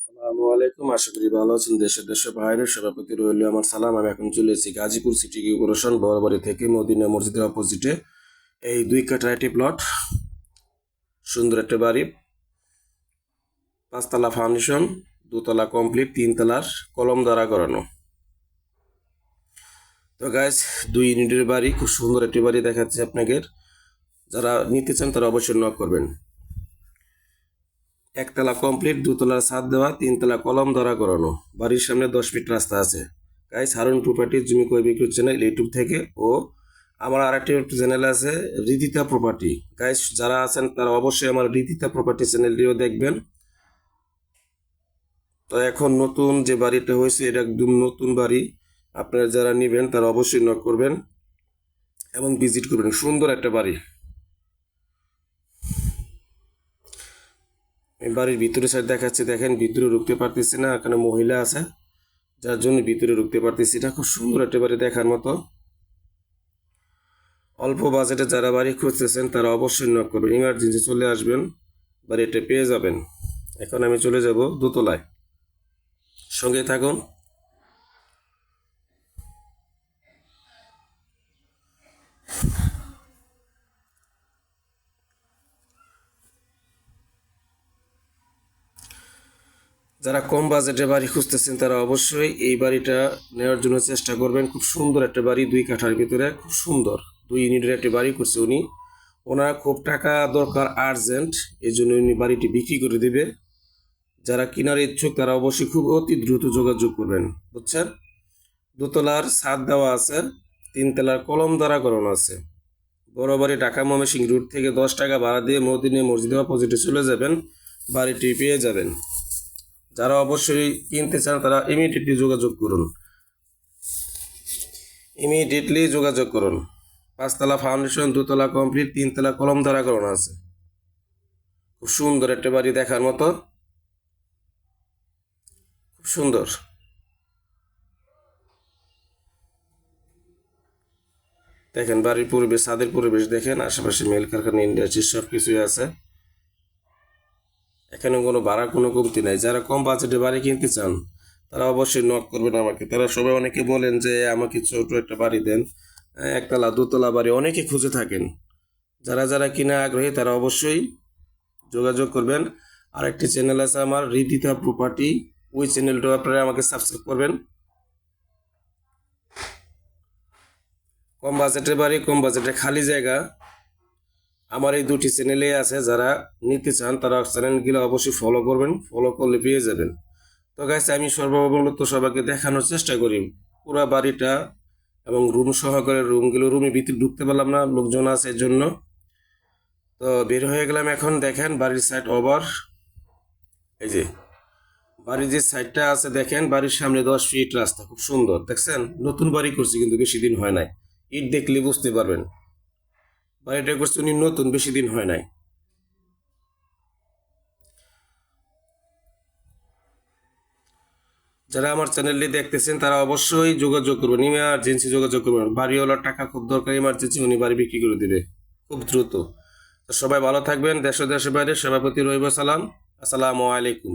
আসসালামু আলাইকুম। আশা করি ভালো আছেন। দেশের বাইরের সভাপতি রইল আমার সালাম। আমি এখন চলে এসেছি গাজীপুর সিটি কর্পোরেশন বরাবরী থেকে মদিনা মসজিদের অপোজিটে এই 2 কাঠা একটি প্লট, সুন্দর একটা বাড়ি, 5 তলা ফাউন্ডেশন, 2 তলা কমপ্লিট, 3 তলার কলম দ্বারা করানো। তো গাইস, 2 ইউনিটের বাড়ি, খুব সুন্দর একটি বাড়ি দেখাচ্ছে আপনাকে। যারা নিতে চান তারা অবশ্যই নক করবেন। 1 তলা কমপ্লিট, 2 তলার ছাদ দেওয়া, 3 তলা কলম দ্বারা করানো। বাড়ির সামনে 10 ফিট রাস্তা আছে। গাইস, হারুন প্রপার্টি জমি ক্রয় বিক্রয় চ্যানেল ইউটিউব থেকে, ও আমার আরেকটি চ্যানেল আছে রিদিতা প্রপার্টি। গাইস, যারা আছেন তারা অবশ্যই আমার রিদিতা প্রপার্টি চ্যানেলটিও দেখবেন। তো এখন নতুন যে বাড়িটা হয়েছে এটা একদম নতুন বাড়ি। আপনারা যারা নেবেন তারা অবশ্যই নক করবেন এবং ভিজিট করবেন। সুন্দর একটা বাড়ি। এই বাড়ির ভিতরে সাইড দেখাচ্ছে, দেখেন ভিতরে ঢুকতে পারতেছি না, এখানে মহিলা আছে যার জন্য ভিতরে ঢুকতে পারতেছি না। খুব সুন্দর একটা বাড়ি দেখার মতো। অল্প বাজেটে যারা বাড়ি খুঁজতেছেন তারা অবশ্যই নক করবেন, ইমার্জেন্সি চলে আসবেন, বাড়িটা পেয়ে যাবেন। এখন আমি চলে যাব 2 তলায়, সঙ্গে থাকুন। যারা কম বাজেটে বাড়ি খুঁজতেছেন তারা অবশ্যই এই বাড়িটা নেওয়ার জন্য চেষ্টা করবেন। খুব সুন্দর একটা বাড়ি, 2 কাঠার ভিতরে খুব সুন্দর 2 ইউনিটের একটা বাড়ি করছে উনি। ওনার খুব টাকা দরকার আর্জেন্ট, এই জন্য উনি বাড়িটি বিক্রি করে দিবে। যারা কেনার ইচ্ছুক তারা অবশ্যই খুব অতি দ্রুত যোগাযোগ করবেন, বুঝছেন। 2 তলার ছাদ দেওয়া আছে, 3 তলার কলম দ্বারা করানো আছে। বড় বাড়ি ঢাকা ময়মনসিংহ রুট থেকে 10 টাকা ভাড়া দিয়ে মদিনা মসজিদের অপোজিটে চলে যাবেন, বাড়িটি পেয়ে যাবেন। যারা অবশ্যই কিনতে চান তারা ইমিডিয়েটলি যোগাযোগ করুন, ইমিডিয়েটলি যোগাযোগ করুন। 5 তলা ফাউন্ডেশন, 2 তলা কমপ্লিট, 3 তলা কলম দ্বারা করানো আছে। খুব সুন্দর একটা বাড়ি দেখার মতো, খুব সুন্দর। দেখেন বাড়ির পরিবেশ, ছাদের পরিবেশ দেখেন, আশেপাশে মেল কারখানা, ইন্ডাস্ট্রি সব কিছুই আছে। এখানে কোনো ভাড়া কোনো কমতি নাই। যারা কম বাজেটে বাড়ি কিনতে চান তারা অবশ্যই নক করবেন আমাকে। তারা সবাই অনেকে বলেন যে আমাকে ছোট একটা বাড়ি দেন, 1 তলা 2 তলা বাড়ি অনেকে খুঁজে থাকেন। যারা যারা কিনা আগ্রহী তারা অবশ্যই যোগাযোগ করবেন। আরেকটি চ্যানেল আছে আমার রিদিতা প্রপার্টি, ওই চ্যানেলটাও আপনারা আমাকে সাবস্ক্রাইব করবেন। কম বাজেটের বাড়ি, কম বাজেটে খালি জায়গা, আমার এই 2টি চ্যানেলে আছে। যারা নিতে চান তারা চ্যানেলগুলো অবশ্যই ফলো করবেন, ফলো করলে পেয়ে যাবেন। তো গাইস, আমি সর্বমূলত সবাইকে দেখানোর চেষ্টা করি পুরো বাড়িটা এবং রুম সহকারে রুমগুলো। রুমে ভিতরে ঢুকতে পারলাম না, লোকজন আছে এর জন্য। তো বের হয়ে গেলাম। এখন দেখেন বাড়ির সাইড ওভার, এই যে বাড়ির যে সাইডটা আছে দেখেন, বাড়ির সামনে 10 ফিট রাস্তা, খুব সুন্দর দেখছেন। নতুন বাড়ি করছি কিন্তু বেশি দিন হয় নাই, ইট দেখলে বুঝতে পারবেন। বাড়িটা করছে উনি নতুন, বেশি দিন হয় নাই। যারা আমার চ্যানেলটি দেখতেছেন তারা অবশ্যই যোগাযোগ করবেন, ইমার্জেন্সি যোগাযোগ করবেন। বাড়িওয়ালার টাকা খুব দরকার, ইমার্জেন্সি, উনি বাড়ি বিক্রি করে দিবে খুব দ্রুত। তো সবাই ভালো থাকবেন। দেশ ও দেশের বাইরে সভাপতি রইব সালাম। আসসালামু আলাইকুম।